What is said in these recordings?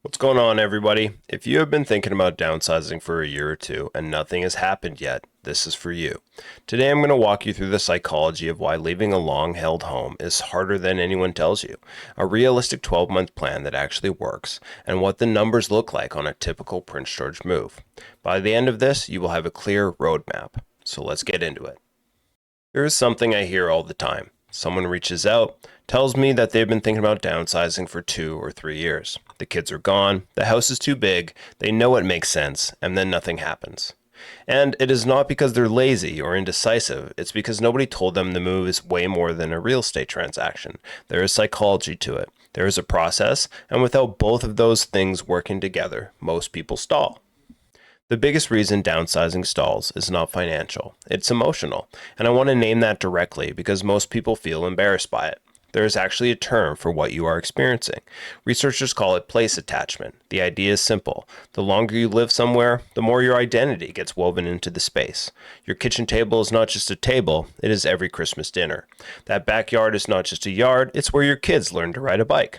What's going on, everybody? If you have been thinking about downsizing for a year or two and nothing has happened yet, this is for you. Today I'm going to walk you through the psychology of why leaving a long-held home is harder than anyone tells you, a realistic 12-month plan that actually works, and what the numbers look like on a typical Prince George move. By the end of this, you will have a clear roadmap. So let's get into it. Here is something I hear all the time. Someone reaches out, tells me that they've been thinking about downsizing for 2 or 3 years. The kids are gone, the house is too big, they know it makes sense, and then nothing happens. And it is not because they're lazy or indecisive, it's because nobody told them the move is way more than a real estate transaction. There is psychology to it, there is a process, and without both of those things working together, most people stall. The biggest reason downsizing stalls is not financial, it's emotional, and I want to name that directly because most people feel embarrassed by it. There is actually a term for what you are experiencing. Researchers call it place attachment. The idea is simple. The longer you live somewhere, the more your identity gets woven into the space. Your kitchen table is not just a table, it is every Christmas dinner. That backyard is not just a yard, it's where your kids learn to ride a bike.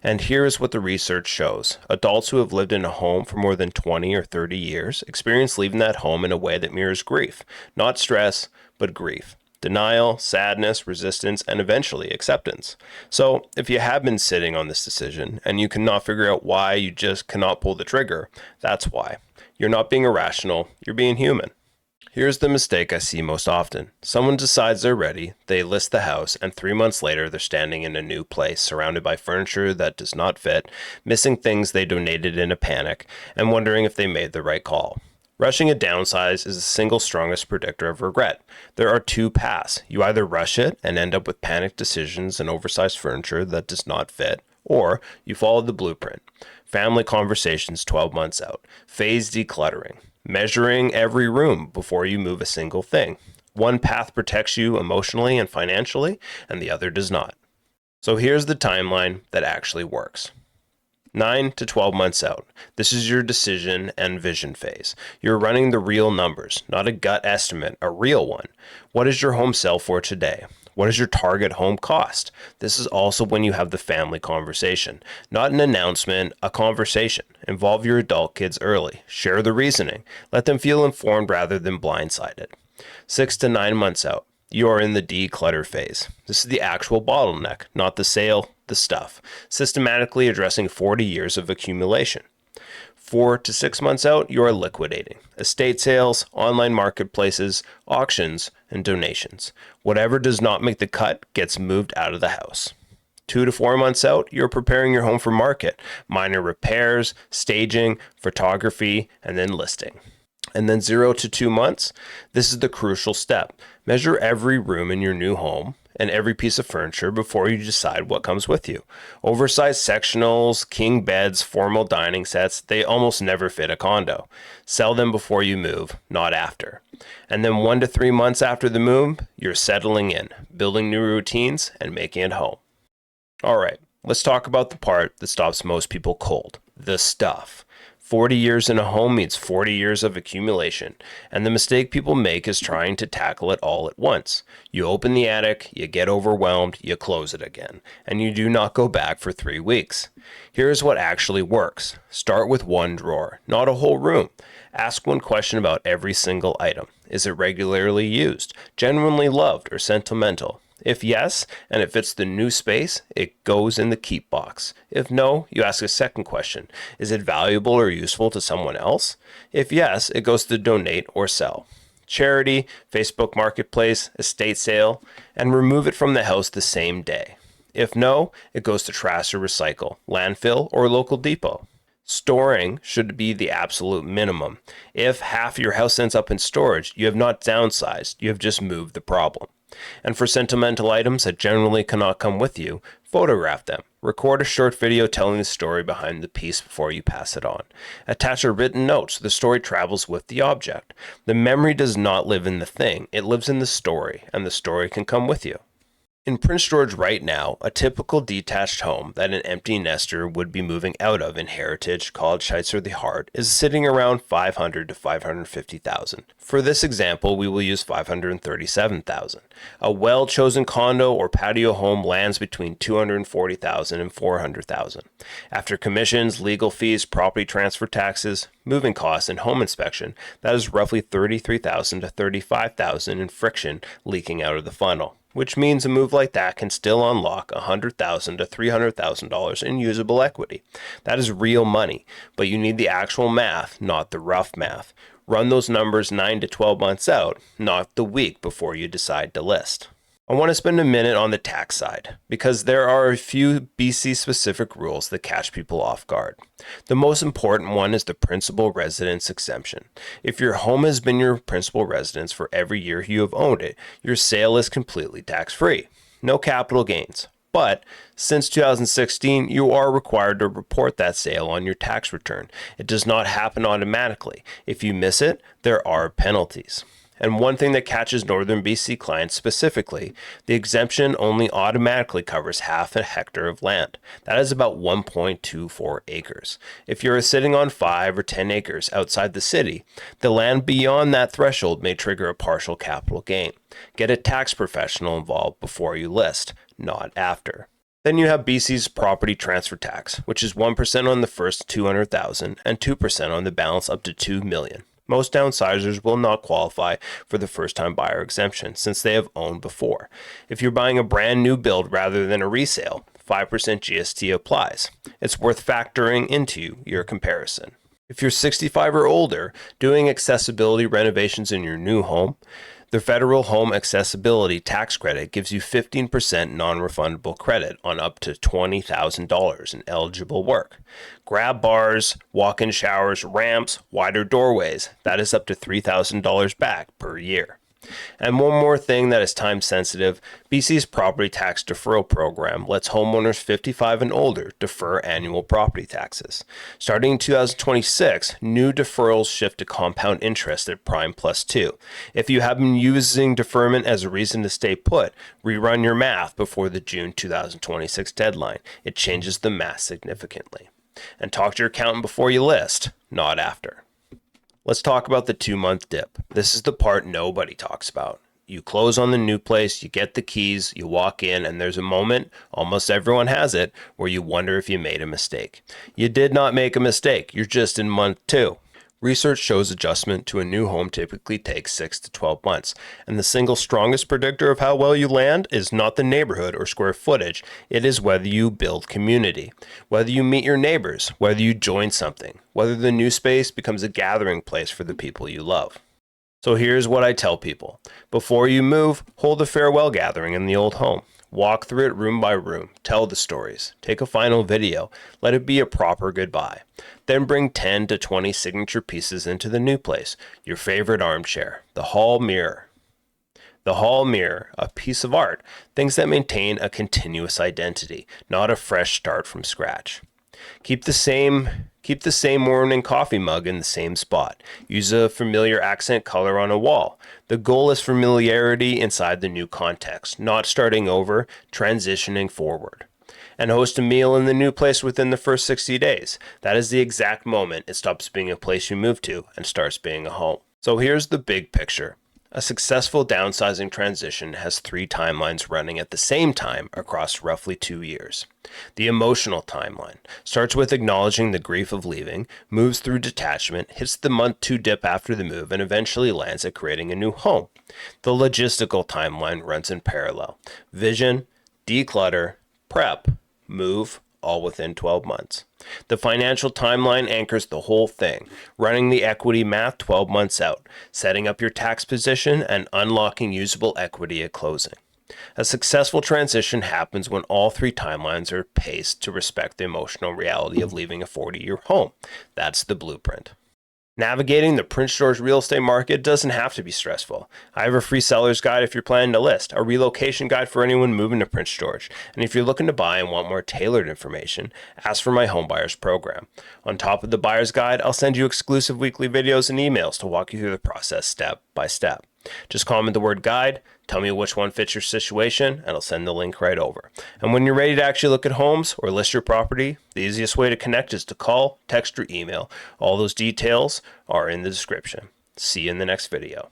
And here is what the research shows. Adults who have lived in a home for more than 20 or 30 years experience leaving that home in a way that mirrors grief. Not stress, but grief. Denial, sadness, resistance, and eventually acceptance. So, if you have been sitting on this decision and you cannot figure out why you just cannot pull the trigger, that's why. You're not being irrational, you're being human. Here's the mistake I see most often. Someone decides they're ready, they list the house, and 3 months later they're standing in a new place, surrounded by furniture that does not fit, missing things they donated in a panic, and wondering if they made the right call. Rushing a downsize is the single strongest predictor of regret. There are two paths. You either rush it and end up with panicked decisions and oversized furniture that does not fit, or you follow the blueprint. Family conversations 12 months out. Phase decluttering. Measuring every room before you move a single thing. One path protects you emotionally and financially, and the other does not. So here's the timeline that actually works. 9 to 12 months out. This is your decision and vision phase. You're running the real numbers, not a gut estimate, a real one. What does your home sell for today? What does your target home cost? This is also when you have the family conversation. Not an announcement, a conversation. Involve your adult kids early. Share the reasoning. Let them feel informed rather than blindsided. 6 to 9 months out. You are in the declutter phase. This is the actual bottleneck, not the sale, the stuff. Systematically addressing 40 years of accumulation. 4 to 6 months out, you are liquidating. Estate sales, online marketplaces, auctions, and donations. Whatever does not make the cut gets moved out of the house. 2 to 4 months out, you're preparing your home for market. Minor repairs, staging, photography, and then listing. And then 0 to 2 months, this is the crucial step. Measure every room in your new home and every piece of furniture before you decide what comes with you. Oversized sectionals, king beds, formal dining sets, they almost never fit a condo. Sell them before you move, not after. And then 1 to 3 months after the move, you're settling in, building new routines, and making it home. All right, let's talk about the part that stops most people cold, the stuff. 40 years in a home means 40 years of accumulation, and the mistake people make is trying to tackle it all at once. You open the attic, you get overwhelmed, you close it again, and you do not go back for 3 weeks. Here's what actually works. Start with one drawer, not a whole room. Ask one question about every single item. Is it regularly used, genuinely loved, or sentimental? If yes, and it fits the new space, it goes in the keep box. If no, you ask a second question. Is it valuable or useful to someone else? If yes, it goes to donate or sell. Charity, Facebook Marketplace, estate sale, and remove it from the house the same day. If no, it goes to trash or recycle, landfill, or local depot. Storing should be the absolute minimum. If half your house ends up in storage, you have not downsized, you have just moved the problem. And for sentimental items that generally cannot come with you, photograph them. Record a short video telling the story behind the piece before you pass it on. Attach a written note so the story travels with the object. The memory does not live in the thing, it lives in the story, and the story can come with you. In Prince George right now, a typical detached home that an empty nester would be moving out of in Heritage, College Heights, or the Heart is sitting around $500,000 to $550,000. For this example, we will use $537,000. A well-chosen condo or patio home lands between $240,000 and $400,000. After commissions, legal fees, property transfer taxes, moving costs, and home inspection, that is roughly $33,000 to $35,000 in friction leaking out of the funnel, which means a move like that can still unlock $100,000 to $300,000 in usable equity. That is real money, but you need the actual math, not the rough math. Run those numbers 9 to 12 months out, not the week before you decide to list. I want to spend a minute on the tax side, because there are a few BC-specific rules that catch people off guard. The most important one is the principal residence exemption. If your home has been your principal residence for every year you have owned it, your sale is completely tax-free. No capital gains. But since 2016, you are required to report that sale on your tax return. It does not happen automatically. If you miss it, there are penalties. And one thing that catches Northern BC clients specifically, the exemption only automatically covers half a hectare of land. That is about 1.24 acres. If you're sitting on 5 or 10 acres outside the city, the land beyond that threshold may trigger a partial capital gain. Get a tax professional involved before you list, not after. Then you have BC's property transfer tax, which is 1% on the first $200,000 and 2% on the balance up to $2 million. Most downsizers will not qualify for the first-time buyer exemption since they have owned before. If you're buying a brand new build rather than a resale, 5% GST applies. It's worth factoring into your comparison. If you're 65 or older, doing accessibility renovations in your new home, the Federal Home Accessibility Tax Credit gives you 15% non-refundable credit on up to $20,000 in eligible work. Grab bars, walk-in showers, ramps, wider doorways, that is up to $3,000 back per year. And one more thing that is time sensitive, BC's property tax deferral program lets homeowners 55 and older defer annual property taxes. Starting in 2026, new deferrals shift to compound interest at prime plus 2. If you have been using deferment as a reason to stay put, rerun your math before the June 2026 deadline. It changes the math significantly. And talk to your accountant before you list, not after. Let's talk about the 2-month dip. This is the part nobody talks about. You close on the new place, you get the keys, you walk in, and there's a moment, almost everyone has it, where you wonder if you made a mistake. You did not make a mistake, you're just in month 2. Research shows adjustment to a new home typically takes 6 to 12 months, and the single strongest predictor of how well you land is not the neighborhood or square footage, it is whether you build community, whether you meet your neighbors, whether you join something, whether the new space becomes a gathering place for the people you love. So here's what I tell people. Before you move, hold a farewell gathering in the old home. Walk through it room by room, tell the stories, take a final video, let it be a proper goodbye. Then bring 10 to 20 signature pieces into the new place, your favorite armchair, the hall mirror. The hall mirror, a piece of art, things that maintain a continuous identity, not a fresh start from scratch. Keep the same morning coffee mug in the same spot. Use a familiar accent color on a wall. The goal is familiarity inside the new context, not starting over, transitioning forward. And host a meal in the new place within the first 60 days. That is the exact moment it stops being a place you move to and starts being a home. So here's the big picture. A successful downsizing transition has 3 timelines running at the same time across roughly 2 years. The emotional timeline starts with acknowledging the grief of leaving, moves through detachment, hits the month 2 dip after the move, and eventually lands at creating a new home. The logistical timeline runs in parallel. Vision, declutter, prep, move, all within 12 months. The financial timeline anchors the whole thing, running the equity math 12 months out, setting up your tax position, and unlocking usable equity at closing. A successful transition happens when all 3 timelines are paced to respect the emotional reality of leaving a 40-year home. That's the blueprint. Navigating the Prince George real estate market doesn't have to be stressful. I have a free seller's guide if you're planning to list, a relocation guide for anyone moving to Prince George, and if you're looking to buy and want more tailored information, ask for my home buyers program. On top of the buyer's guide, I'll send you exclusive weekly videos and emails to walk you through the process step by step. Just comment the word guide, tell me which one fits your situation, and I'll send the link right over. And when you're ready to actually look at homes or list your property, the easiest way to connect is to call, text, or email. All those details are in the description. See you in the next video.